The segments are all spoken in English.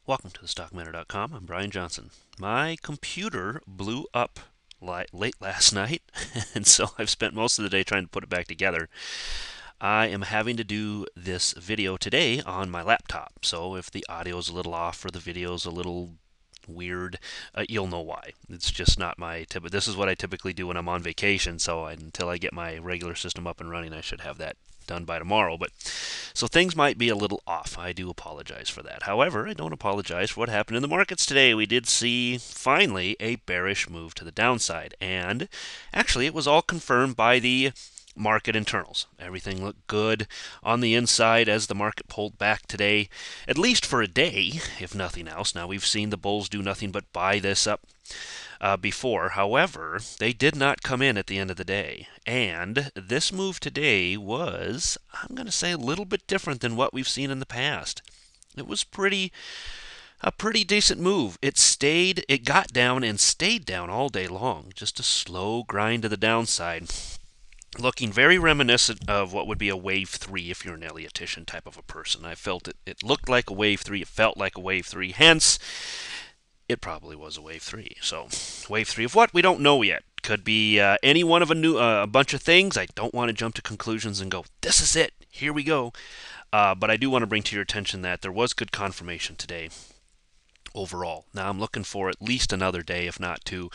Welcome to thestockminer.com. I'm Brian Johnson. My computer blew up late last night, and so I've spent most of the day trying to put it back together. I am having to do this video today on my laptop, so if the audio is a little off or the video is a little weird, you'll know why. It's just not my tip. This is what I typically do when I'm on vacation, so until I get my regular system up and running, I should have that done by tomorrow. But so things might be a little off. I do apologize for that. However, I don't apologize for what happened in the markets today. We did see finally a bearish move to the downside, and actually it was all confirmed by the market internals. Everything looked good on the inside as the market pulled back today, at least for a day, if nothing else. Now, we've seen the bulls do nothing but buy this up before. However, they did not come in at the end of the day. And this move today was, I'm going to say, a little bit different than what we've seen in the past. It was a pretty decent move. It got down and stayed down all day long. Just a slow grind to the downside, looking very reminiscent of what would be a wave 3 if you're an Elliotian type of a person. I felt it looked like a wave 3, it felt like a wave 3, hence it probably was a wave 3. So wave 3 of what? We don't know yet. Could be any one of a bunch of things. I don't want to jump to conclusions and go, this is it, here we go. But I do want to bring to your attention that there was good confirmation today overall. Now I'm looking for at least another day, if not two,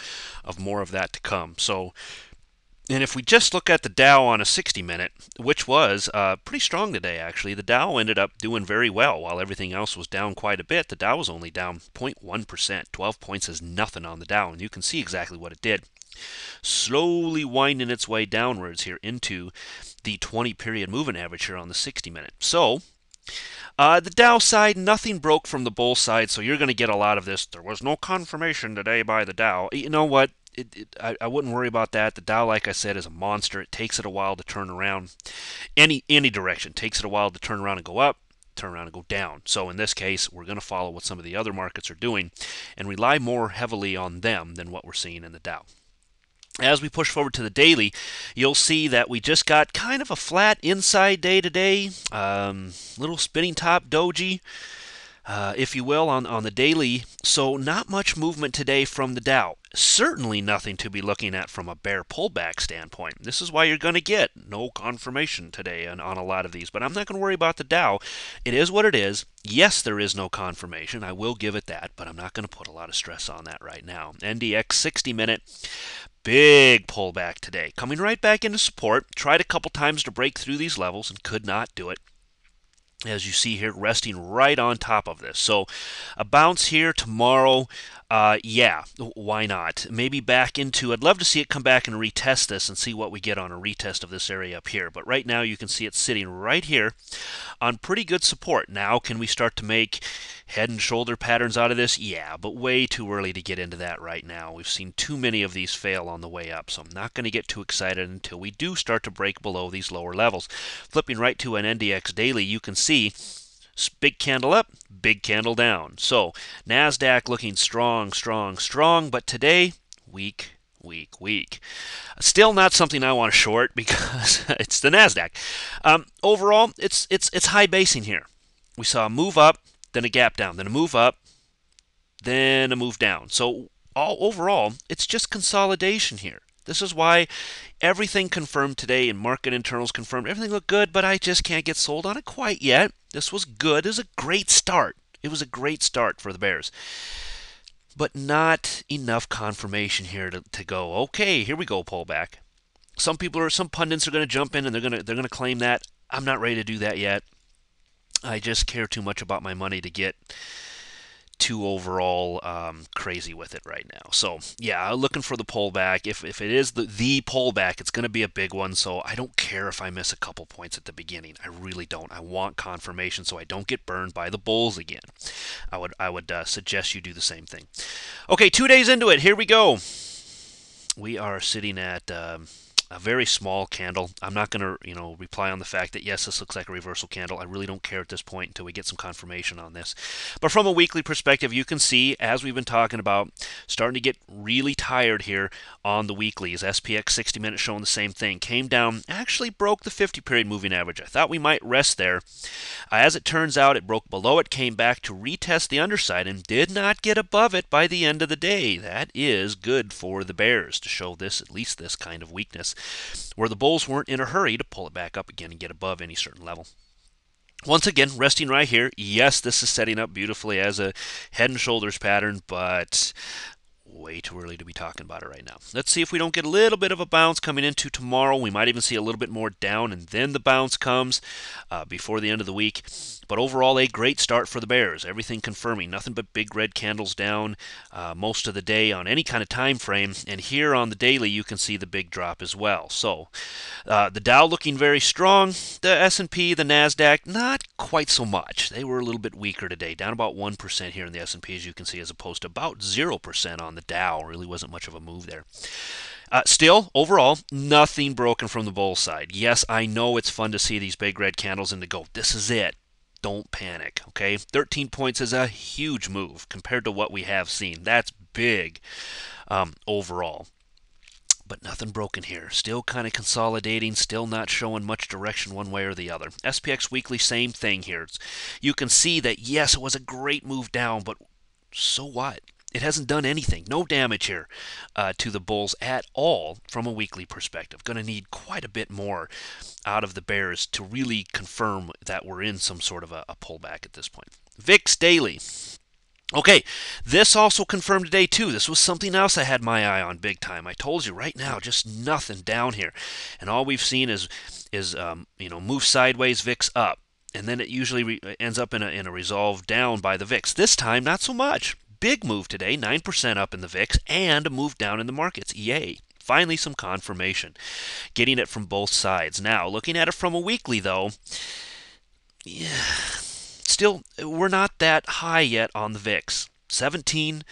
of more of that to come. So, and if we just look at the Dow on a 60-minute, which was pretty strong today, actually, the Dow ended up doing very well. While everything else was down quite a bit, the Dow was only down 0.1%. 12 points is nothing on the Dow, and you can see exactly what it did. Slowly winding its way downwards here into the 20-period moving average here on the 60-minute. So, the Dow side, nothing broke from the bull side, so you're going to get a lot of this. There was no confirmation today by the Dow. You know what? I wouldn't worry about that. The Dow, like I said, is a monster. It takes it a while to turn around. Any direction takes it a while to turn around and go up, turn around and go down. So in this case, we're going to follow what some of the other markets are doing and rely more heavily on them than what we're seeing in the Dow. As we push forward to the daily, you'll see that we just got kind of a flat inside day today. Little spinning top doji, if you will, on the daily. So not much movement today from the Dow. Certainly nothing to be looking at from a bear pullback standpoint. This is why you're going to get no confirmation today on a lot of these. But I'm not going to worry about the Dow. It is what it is. Yes, there is no confirmation. I will give it that, but I'm not going to put a lot of stress on that right now. NDX 60-minute. Big pullback today. Coming right back into support. Tried a couple times to break through these levels and could not do it. As you see here, resting right on top of this. So a bounce here tomorrow, yeah, why not? Maybe back into, I'd love to see it come back and retest this and see what we get on a retest of this area up here. But right now you can see it sitting right here on pretty good support. Now can we start to make head and shoulder patterns out of this? Yeah, but way too early to get into that right now. We've seen too many of these fail on the way up, so I'm not going to get too excited until we do start to break below these lower levels. Flipping right to an NDX daily, you can see big candle up, big candle down. So NASDAQ looking strong, strong, strong, but today, weak, weak, weak. Still not something I want to short because it's the NASDAQ. Overall, it's high basing here. We saw a move up, then a gap down, then a move up, then a move down. So overall, it's just consolidation here. This is why everything confirmed today and market internals confirmed everything looked good, but I just can't get sold on it quite yet. This was good. It was a great start. It was a great start for the bears. But not enough confirmation here to go, okay, here we go, pullback. Some pundits are going to jump in and they're going to claim that. I'm not ready to do that yet. I just care too much about my money to get too overall crazy with it right now. So yeah, looking for the pullback. If it is the pullback, it's going to be a big one. So I don't care if I miss a couple points at the beginning. I really don't. I want confirmation so I don't get burned by the bulls again. I would suggest you do the same thing. Okay, 2 days into it. Here we go. We are sitting at a very small candle. I'm not going to, reply on the fact that yes, this looks like a reversal candle. I really don't care at this point until we get some confirmation on this. But from a weekly perspective, you can see, as we've been talking about, starting to get really tired here on the weeklies. SPX 60 minutes showing the same thing. Came down, actually broke the 50-period moving average. I thought we might rest there. As it turns out, it broke below it, came back to retest the underside, and did not get above it by the end of the day. That is good for the bears to show this, at least this kind of weakness, where the bulls weren't in a hurry to pull it back up again and get above any certain level. Once again, resting right here. Yes, this is setting up beautifully as a head and shoulders pattern, but way too early to be talking about it right now. Let's see if we don't get a little bit of a bounce coming into tomorrow. We might even see a little bit more down, and then the bounce comes before the end of the week. But overall, a great start for the bears. Everything confirming. Nothing but big red candles down most of the day on any kind of time frame. And here on the daily, you can see the big drop as well. So the Dow looking very strong. The S&P, the NASDAQ, not quite so much. They were a little bit weaker today, down about 1% here in the S&P, as you can see, as opposed to about 0% on the Dow. Really wasn't much of a move there. Still, overall, nothing broken from the bull side. Yes, I know it's fun to see these big red candles and to go, this is it. Don't panic, okay? 13 points is a huge move compared to what we have seen. That's big overall. But nothing broken here. Still kind of consolidating, still not showing much direction one way or the other. SPX Weekly, same thing here. You can see that, yes, it was a great move down, but so what? It hasn't done anything. No damage here to the bulls at all from a weekly perspective. Going to need quite a bit more out of the bears to really confirm that we're in some sort of a pullback at this point. VIX Daily. Okay, this also confirmed today too. This was something else I had my eye on big time. I told you right now, just nothing down here, and all we've seen is move sideways, VIX up, and then it usually ends up in a resolve down by the VIX. This time, not so much. Big move today, 9% up in the VIX, and a move down in the markets. Yay! Finally, some confirmation. Getting it from both sides. Now, looking at it from a weekly though, yeah. Still, we're not that high yet on the VIX. 17,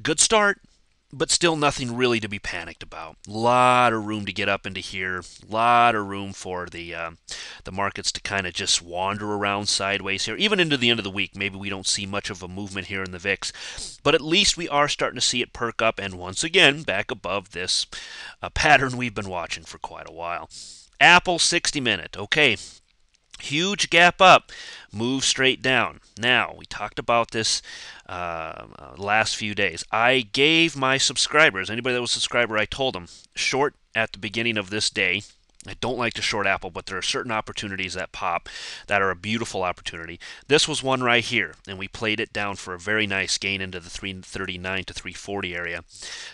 good start, but still nothing really to be panicked about. A lot of room to get up into here. A lot of room for the markets to kind of just wander around sideways here. Even into the end of the week, maybe we don't see much of a movement here in the VIX. But at least we are starting to see it perk up and once again back above this pattern we've been watching for quite a while. Apple 60 minute. Okay. Huge gap up, move straight down. Now, we talked about this last few days. I gave my subscribers, anybody that was a subscriber, I told them, short at the beginning of this day. I don't like to short Apple, but there are certain opportunities that pop that are a beautiful opportunity. This was one right here, and we played it down for a very nice gain into the 339 to 340 area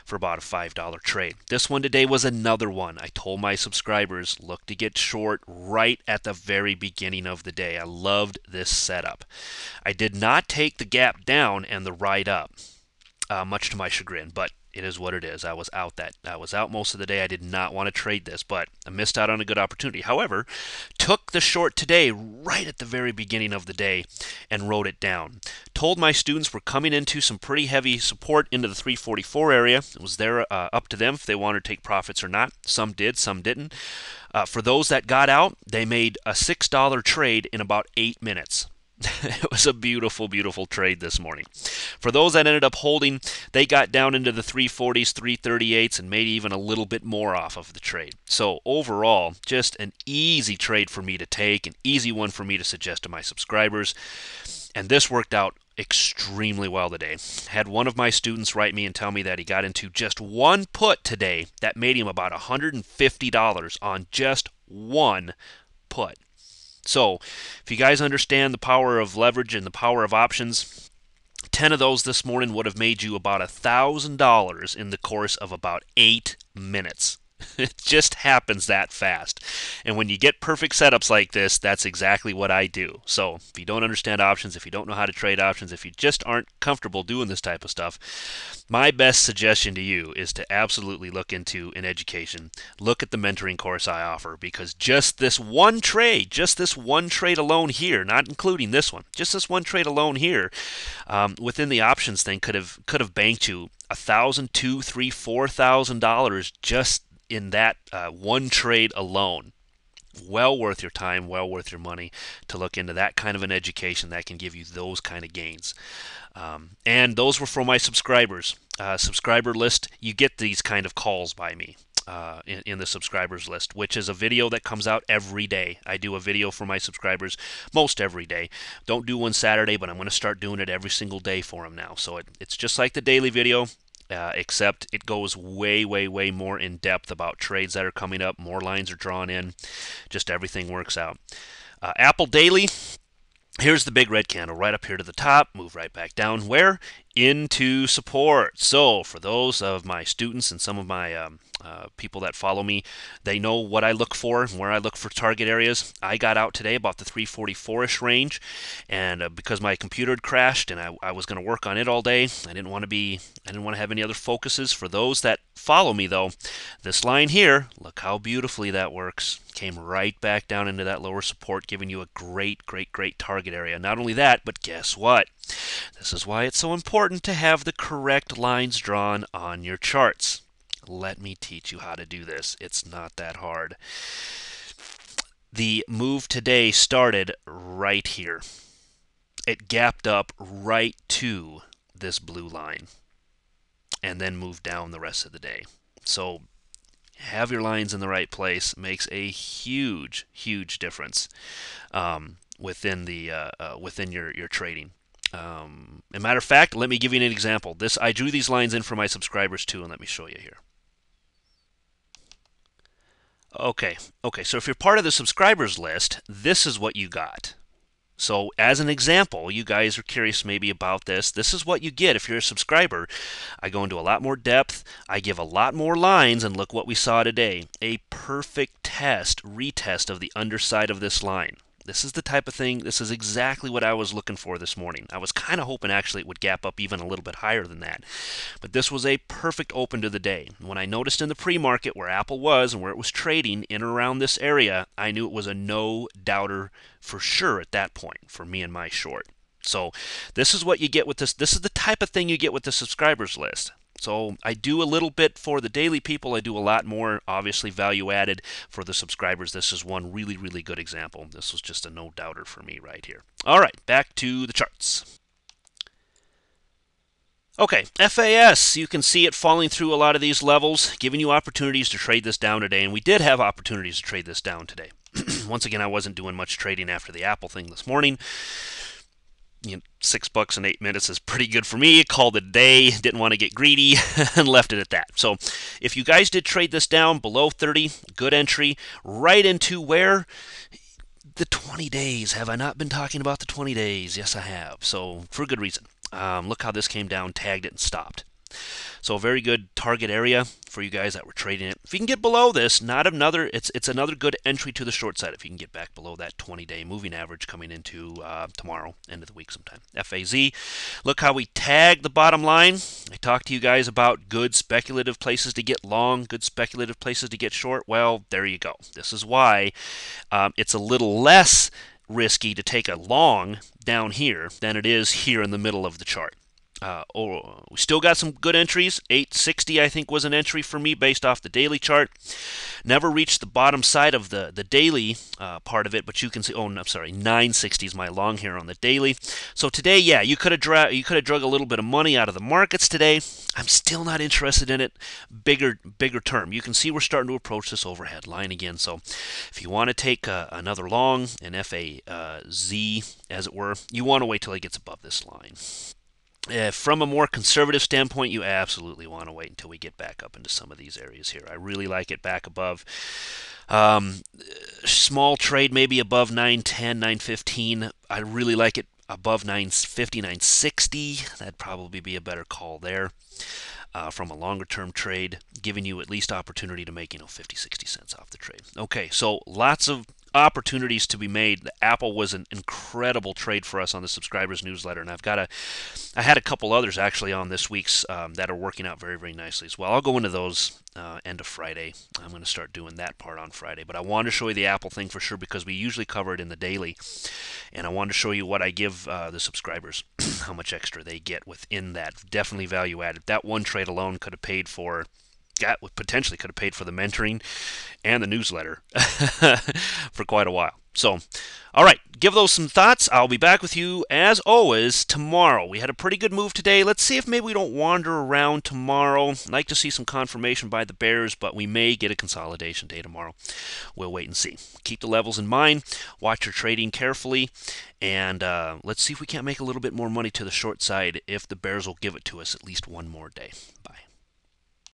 for about a $5 trade. This one today was another one. I told my subscribers, look to get short right at the very beginning of the day. I loved this setup. I did not take the gap down and the ride up, much to my chagrin, but it is what it is. I was out most of the day. I did not want to trade this, but I missed out on a good opportunity. However, took the short today right at the very beginning of the day and wrote it down. Told my students we're coming into some pretty heavy support into the 344 area. It was there up to them if they wanted to take profits or not. Some did, some didn't. For those that got out, they made a $6 trade in about 8 minutes. It was a beautiful, beautiful trade this morning. For those that ended up holding, they got down into the 340s, 338s, and made even a little bit more off of the trade. So overall, just an easy trade for me to take, an easy one for me to suggest to my subscribers. And this worked out extremely well today. Had one of my students write me and tell me that he got into just one put today that made him about $150 on just one put. So, if you guys understand the power of leverage and the power of options, 10 of those this morning would have made you about $1,000 in the course of about 8 minutes. It just happens that fast. And when you get perfect setups like this, that's exactly what I do. So if you don't understand options, if you don't know how to trade options, if you just aren't comfortable doing this type of stuff, my best suggestion to you is to absolutely look into an education. Look at the mentoring course I offer, because just this one trade alone here, not including this one, just this one trade alone here, within the options thing could have banked you $1,000, $2,000, $3,000, $4,000 just in that one trade alone, well worth your time, well worth your money to look into that kind of an education that can give you those kind of gains. And those were for my subscribers. Subscriber list, you get these kind of calls by me. In the subscribers list, which is a video that comes out every day. I do a video for my subscribers most every day. Don't do one Saturday, but I'm going to start doing it every single day for them now. So it's just like the daily video, except it goes way, way, way more in depth about trades that are coming up. More lines are drawn in. Just everything works out. Apple Daily. Here's the big red candle right up here to the top, move right back down. Where? Into support. So for those of my students and some of my people that follow me, they know what I look for and where I look for target areas. I got out today about the 344-ish range, and because my computer had crashed and I was going to work on it all day, I didn't want to have any other focuses. For those that follow me though, this line here, look how beautifully that works. Came right back down into that lower support, giving you a great, great, great target area. Not only that, but guess what? This is why it's so important to have the correct lines drawn on your charts. Let me teach you how to do this. It's not that hard. The move today started right here. It gapped up right to this blue line and then moved down the rest of the day. So have your lines in the right place makes a huge, huge difference within your trading. As a matter of fact, let me give you an example. I drew these lines in for my subscribers too, and let me show you here. Okay, so if you're part of the subscribers list, this is what you got. So as an example, you guys are curious maybe about this. This is what you get if you're a subscriber. I go into a lot more depth. I give a lot more lines, and look what we saw today. A perfect retest of the underside of this line. This is the type of thing, this is exactly what I was looking for this morning. I was kind of hoping actually it would gap up even a little bit higher than that. But this was a perfect open to the day. When I noticed in the pre-market where Apple was and where it was trading in and around this area, I knew it was a no-doubter for sure at that point for me and my short. So this is what you get with this. This is the type of thing you get with the subscribers list. So I do a little bit for the daily people. I do a lot more, obviously, value added for the subscribers. This is one really, really good example. This was just a no-doubter for me right here. All right, back to the charts. Okay, FAS, you can see it falling through a lot of these levels, giving you opportunities to trade this down today, and we did have opportunities to trade this down today. Once again, I wasn't doing much trading after the Apple thing this morning. $6 in 8 minutes is pretty good for me. Called it a day, didn't want to get greedy, and left it at that. So if you guys did trade this down below 30, good entry, right into where? The 20 days. Have I not been talking about the 20 days? Yes, I have. So for a good reason. Look how this came down, tagged it, and stopped. So a very good target area for you guys that were trading it. If you can get below this, it's another good entry to the short side if you can get back below that 20-day moving average coming into tomorrow, end of the week sometime. FAZ, look how we tagged the bottom line. I talked to you guys about good speculative places to get long, good speculative places to get short. Well, there you go. This is why it's a little less risky to take a long down here than it is here in the middle of the chart. We still got some good entries. 860 I think was an entry for me based off the daily chart. Never reached the bottom side of the daily part of it, but you can see, I'm sorry, 960 is my long here on the daily. So today, yeah, you could have drug a little bit of money out of the markets today. I'm still not interested in it. Bigger term. You can see we're starting to approach this overhead line again. So if you want to take another long, an FAZ as it were, you want to wait till it gets above this line. From a more conservative standpoint, you absolutely want to wait until we get back up into some of these areas here. I really like it back above. Small trade maybe above 910, 915. I really like it above 950, 960. That'd probably be a better call there. From a longer term trade, giving you at least opportunity to make 50, 60 cents off the trade. Okay, so lots of opportunities to be made. The Apple was an incredible trade for us on the subscribers newsletter, and I had a couple others actually on this week's that are working out very, very nicely as well. I'll go into those end of Friday. I'm going to start doing that part on Friday, but I wanted to show you the Apple thing for sure because we usually cover it in the daily, and I wanted to show you what I give the subscribers, how much extra they get within that. Definitely value added. That one trade alone could have paid for that potentially could have paid for the mentoring and the newsletter for quite a while. So, all right, give those some thoughts. I'll be back with you as always tomorrow. We had a pretty good move today. Let's see if maybe we don't wander around tomorrow. I'd like to see some confirmation by the bears, but we may get a consolidation day tomorrow. We'll wait and see. Keep the levels in mind. Watch your trading carefully, and let's see if we can't make a little bit more money to the short side if the bears will give it to us at least one more day. Bye.